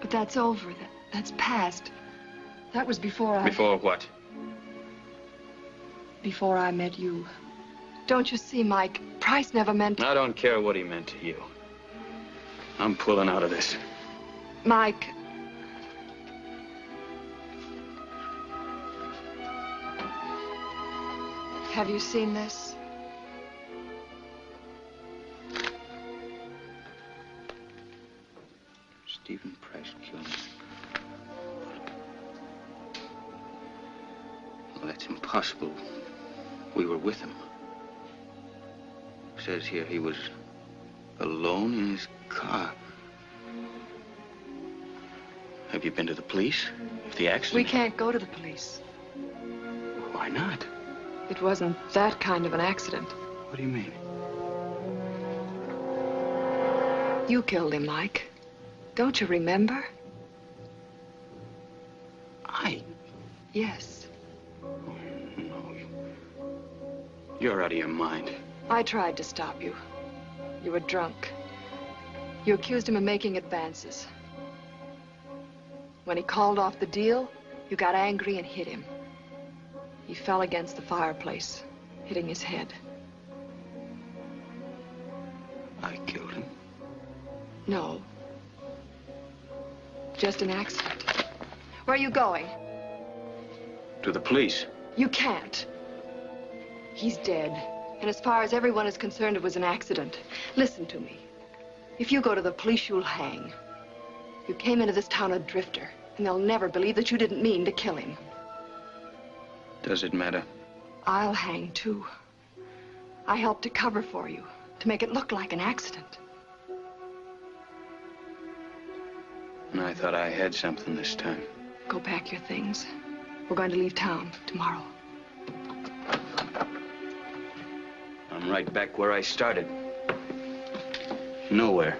but that's over. That's past. That was before I... Before what? Before I met you. Don't you see, Mike? Price never meant... I don't care what he meant to you. I'm pulling out of this. Mike... Have you seen this? Stephen Price killed him. Well, that's impossible. We were with him. It says here he was alone in his car. Have you been to the police? The accident? We can't go to the police. Why not? It wasn't that kind of an accident. What do you mean? You killed him, Mike. Don't you remember? I? Yes. No. You're out of your mind. I tried to stop you. You were drunk. You accused him of making advances. When he called off the deal, you got angry and hit him. He fell against the fireplace, hitting his head. I killed him? No. Just an accident. Where are you going? To the police. You can't. He's dead. And as far as everyone is concerned, it was an accident. Listen to me. If you go to the police, you'll hang. You came into this town a drifter, and they'll never believe that you didn't mean to kill him. Does it matter? I'll hang, too. I helped to cover for you, to make it look like an accident. And I thought I had something this time. Go pack your things. We're going to leave town tomorrow. I'm right back where I started. Nowhere.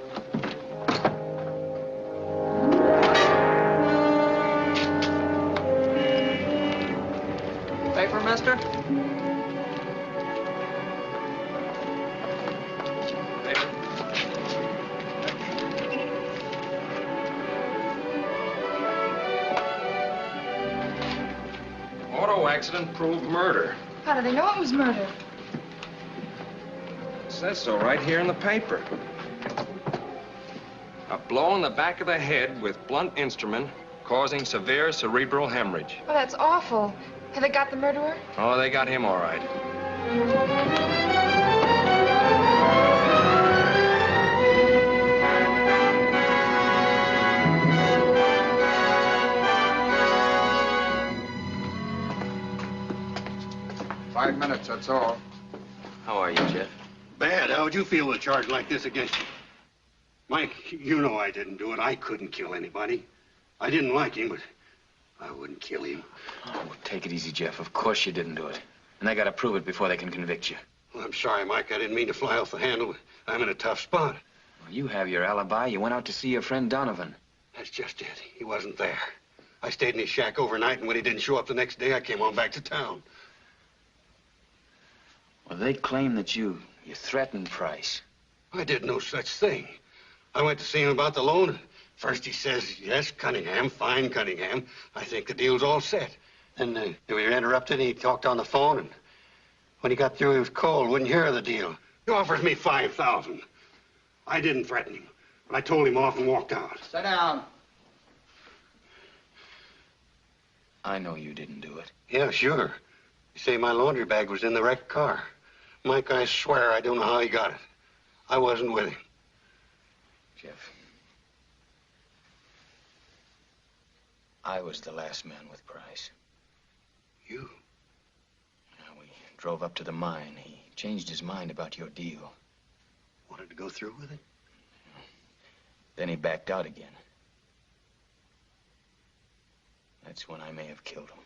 Paper, mister? Auto accident proved murder. How do they know it was murder? It says so right here in the paper. A blow in the back of the head with blunt instrument causing severe cerebral hemorrhage. Well, that's awful. Have they got the murderer? Oh, they got him all right. that's all. How are you, Jeff? Bad. How would you feel with a charge like this against you? Mike, you know I didn't do it. I couldn't kill anybody. I didn't like him, but I wouldn't kill him. Oh, take it easy, Jeff. Of course you didn't do it. And they gotta prove it before they can convict you. Well, I'm sorry, Mike. I didn't mean to fly off the handle. I'm in a tough spot. Well, you have your alibi. You went out to see your friend Donovan. That's just it. He wasn't there. I stayed in his shack overnight, and when he didn't show up the next day, I came on back to town. Well, they claim that you threatened Price. I did no such thing. I went to see him about the loan. First he says, yes, Cunningham, fine, Cunningham. I think the deal's all set. Then we were interrupted, and he talked on the phone, and when he got through, he was cold, wouldn't hear of the deal. He offers me $5,000. I didn't threaten him, but I told him off and walked out. Sit down. I know you didn't do it. Yeah, sure. You say my laundry bag was in the wrecked car. Mike, I swear I don't know how he got it. I wasn't with him. Jeff, I was the last man with Price. You? Yeah, we drove up to the mine. He changed his mind about your deal. Wanted to go through with it? Then he backed out again. That's when I may have killed him.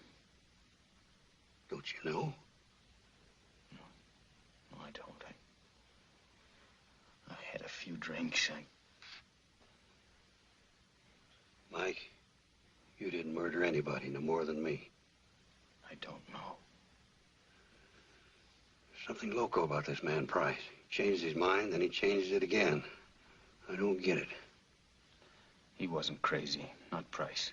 Don't you know? No, I don't. I had a few drinks. Mike, you didn't murder anybody no more than me. I don't know. Something loco about this man, Price. He changed his mind, then he changed it again. I don't get it. He wasn't crazy, not Price.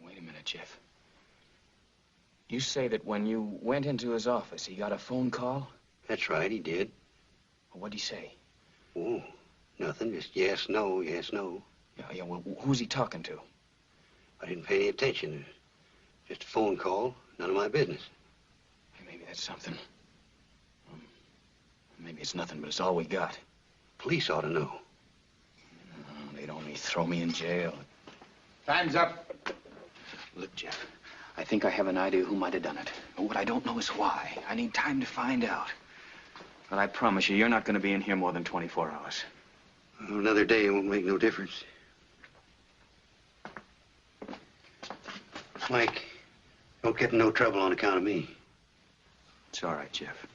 Wait a minute, Jeff. You say that when you went into his office, he got a phone call? That's right, he did. Well, what'd he say? Oh, nothing. Just yes, no, yes, no. Yeah, well, who's he talking to? I didn't pay any attention. Just a phone call. None of my business. Maybe that's something. Maybe it's nothing, but it's all we got. Police ought to know. No, they'd only throw me in jail. Time's up. Look, Jeff, I think I have an idea who might have done it. But what I don't know is why. I need time to find out. But I promise you, you're not going to be in here more than 24 hours. Well, another day won't make no difference. Mike, don't get in no trouble on account of me. It's all right, Jeff.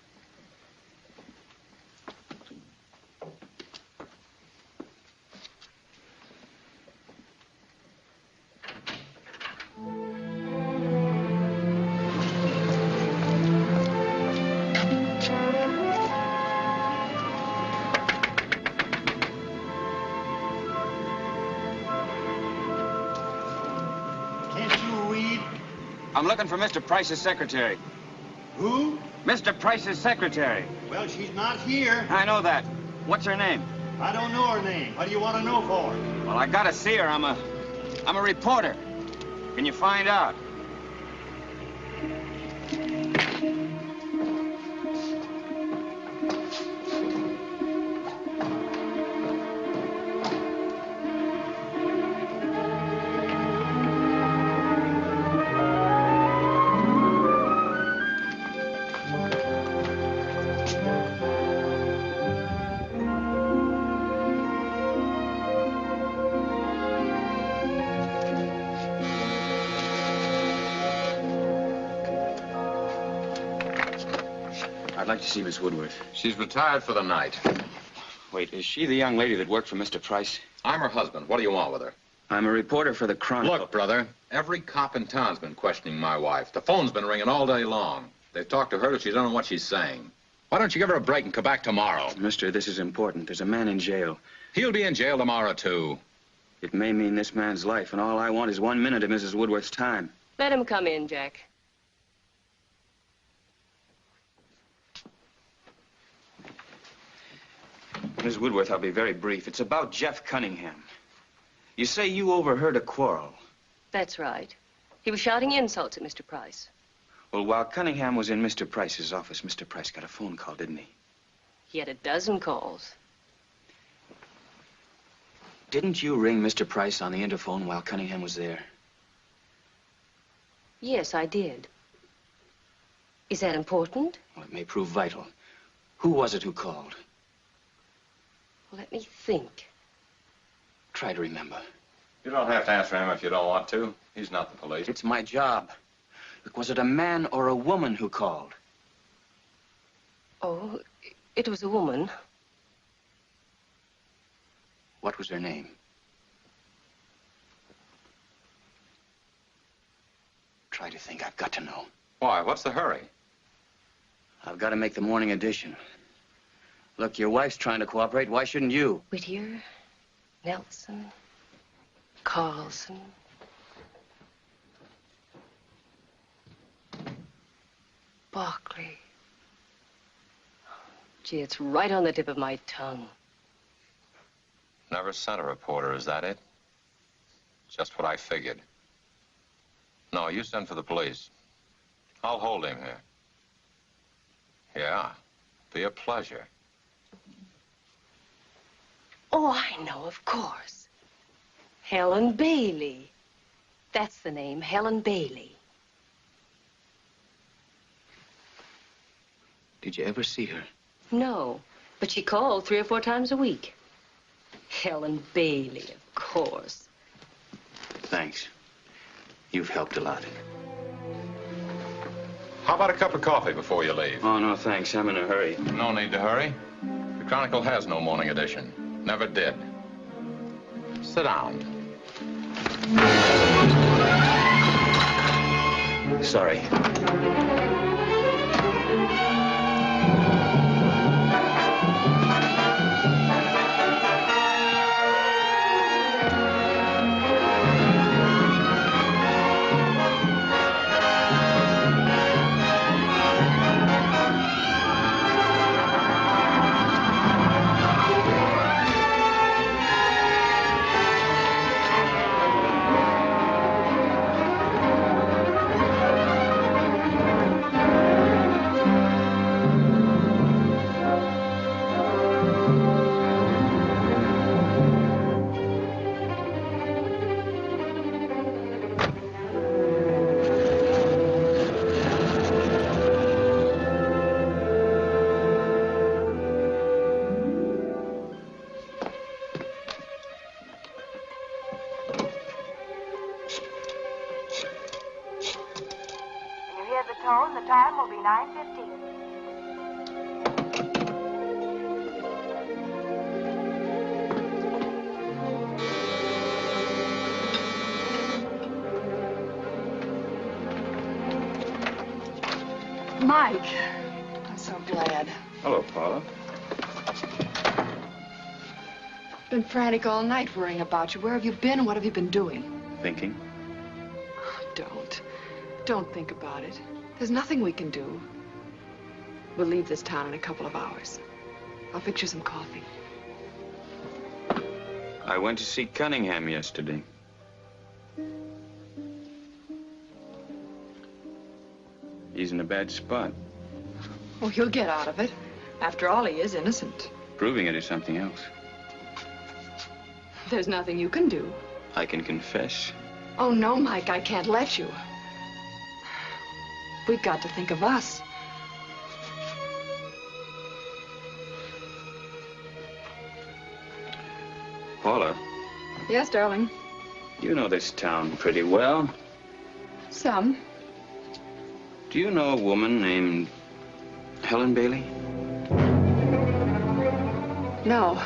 I'm looking for Mr. Price's secretary. Who? Mr. Price's secretary. Well, she's not here. I know that. What's her name? I don't know her name. What do you want to know for? Well, I gotta see her. I'm a reporter. Can you find out? I'd like to see Miss Woodworth. She's retired for the night. Wait, is she the young lady that worked for Mr. Price? I'm her husband. What do you want with her? I'm a reporter for the Chronicle. Look, brother, every cop in town's been questioning my wife. The phone's been ringing all day long. They've talked to her till she don't know what she's saying. Why don't you give her a break and come back tomorrow? Mister, this is important. There's a man in jail. He'll be in jail tomorrow, too. It may mean this man's life, and all I want is 1 minute of Mrs. Woodworth's time. Let him come in, Jack. Miss Woodworth, I'll be very brief. It's about Jeff Cunningham. You say you overheard a quarrel. That's right. He was shouting insults at Mr. Price. Well, while Cunningham was in Mr. Price's office, Mr. Price got a phone call, didn't he? He had a dozen calls. Didn't you ring Mr. Price on the interphone while Cunningham was there? Yes, I did. Is that important? Well, it may prove vital. Who was it who called? Let me think. Try to remember. You don't have to answer him if you don't want to. He's not the police. It's my job. Look, was it a man or a woman who called? Oh, it was a woman. What was her name? Try to think. I've got to know. Why? What's the hurry? I've got to make the morning edition. Look, your wife's trying to cooperate. Why shouldn't you? Whittier, Nelson, Carlson. Barkley. Gee, it's right on the tip of my tongue. Never sent a reporter, is that it? Just what I figured. No, you send for the police. I'll hold him here. Yeah, be a pleasure. Oh, I know, of course. Helen Bailey. That's the name, Helen Bailey. Did you ever see her? No, but she called 3 or 4 times a week. Helen Bailey, of course. Thanks. You've helped a lot. How about a cup of coffee before you leave? Oh, no, thanks. I'm in a hurry. No need to hurry. The Chronicle has no morning edition. Never did. Sit down. Sorry. The time will be 9:15. Mike, I'm so glad. Hello, Paula. Been frantic all night worrying about you. Where have you been and what have you been doing? Thinking? Don't think about it. There's nothing we can do. We'll leave this town in a couple of hours. I'll fix you some coffee. I went to see Cunningham yesterday. He's in a bad spot. Oh, he'll get out of it. After all, he is innocent. Proving it is something else. There's nothing you can do. I can confess. Oh, no, Mike, I can't let you. We've got to think of us. Paula, Yes, darling. you know this town pretty well. Some. Do you know a woman named Helen Bailey? No.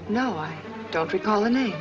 No, I don't recall the name.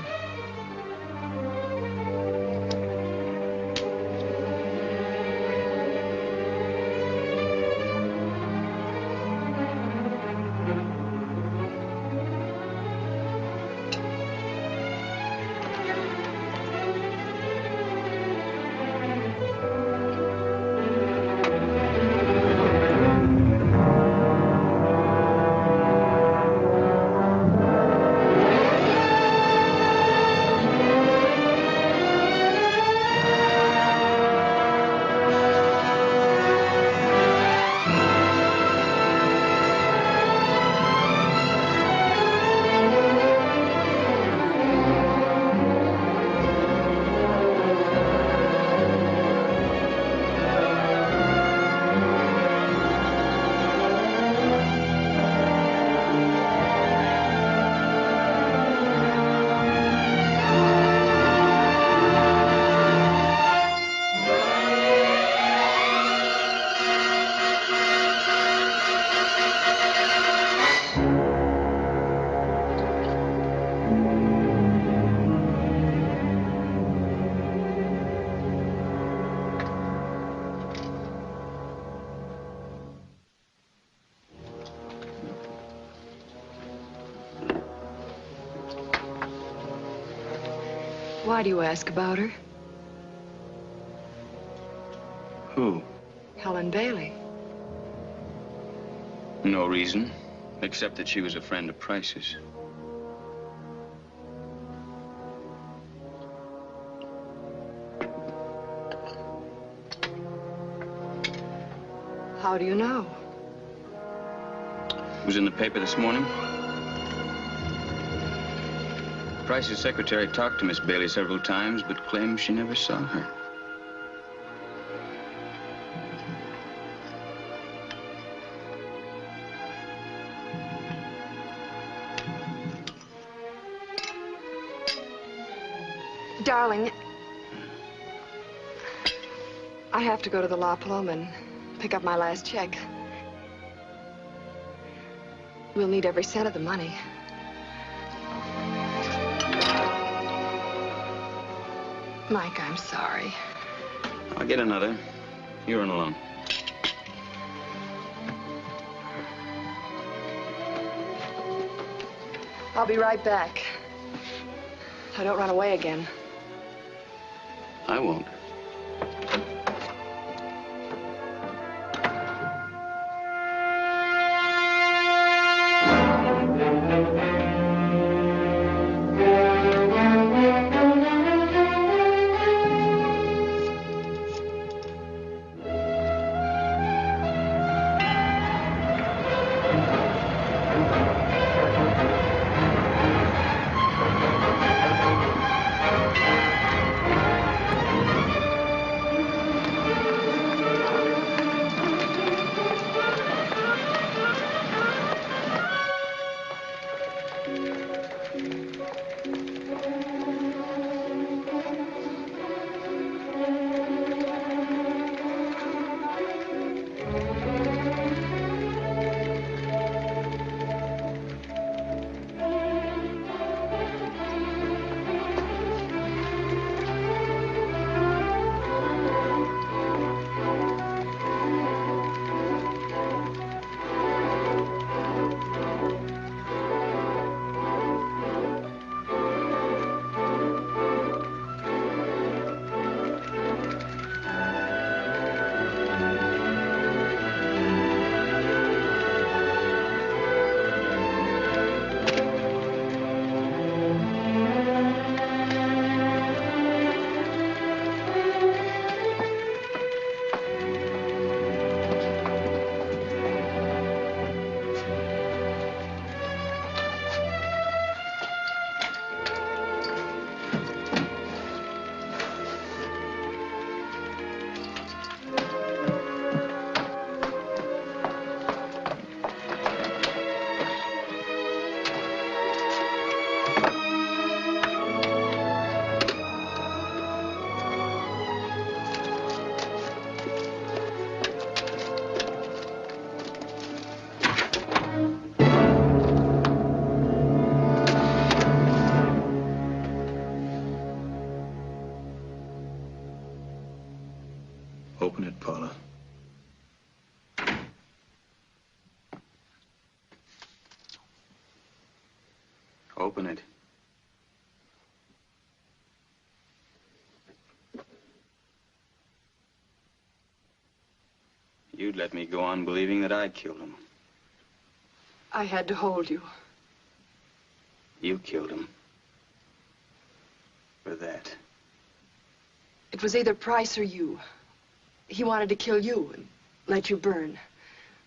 Why do you ask about her? Who? Helen Bailey. No reason, except that she was a friend of Price's. How do you know? It was in the paper this morning. Price's secretary talked to Miss Bailey several times, but claimed she never saw her. Darling, I have to go to the La Paloma and pick up my last check. We'll need every cent of the money. Mike, I'm sorry. I'll get another. You run along. I'll be right back. I don't run away again. I won't. Open it, Paula. Open it. You'd let me go on believing that I killed him. I had to hold you. You killed him. For that. It was either Price or you. He wanted to kill you and let you burn.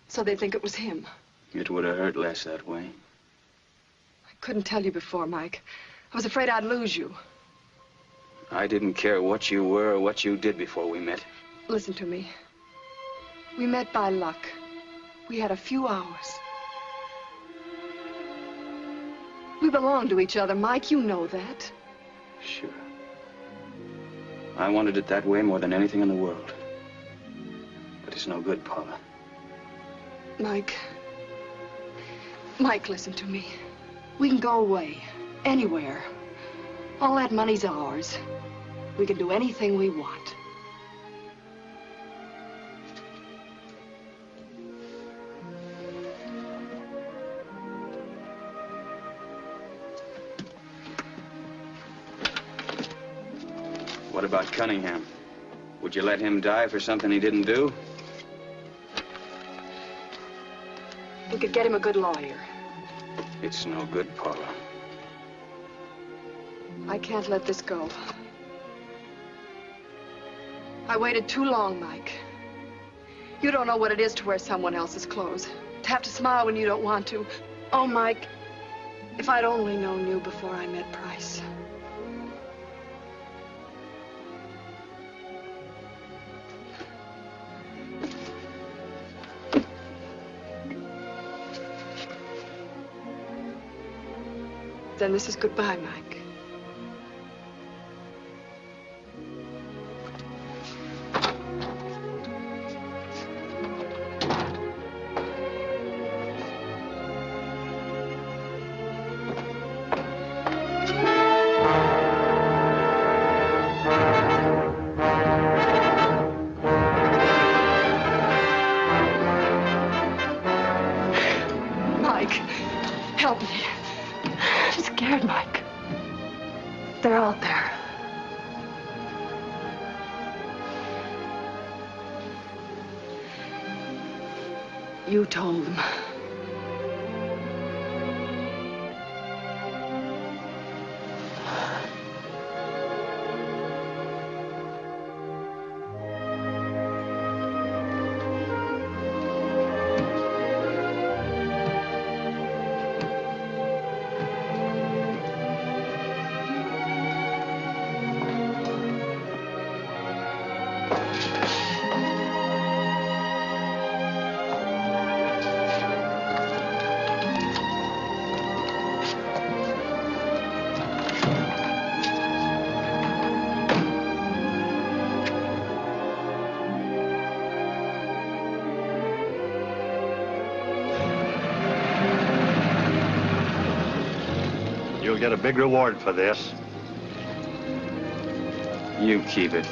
So they'd think it was him. It would have hurt less that way. I couldn't tell you before, Mike. I was afraid I'd lose you. I didn't care what you were or what you did before we met. Listen to me. We met by luck. We had a few hours. We belong to each other, Mike. You know that. Sure. I wanted it that way more than anything in the world. But it's no good, Paula. Mike. Mike, listen to me. We can go away. Anywhere. All that money's ours. We can do anything we want. What about Cunningham? Would you let him die for something he didn't do? We could get him a good lawyer. It's no good, Paula. I can't let this go. I waited too long, Mike. You don't know what it is to wear someone else's clothes. To have to smile when you don't want to. Oh, Mike, if I'd only known you before I met Price. Then this is goodbye, Mike. Mike, help me. I'm scared, Mike. They're out there. You told them. You'll get a big reward for this. You keep it.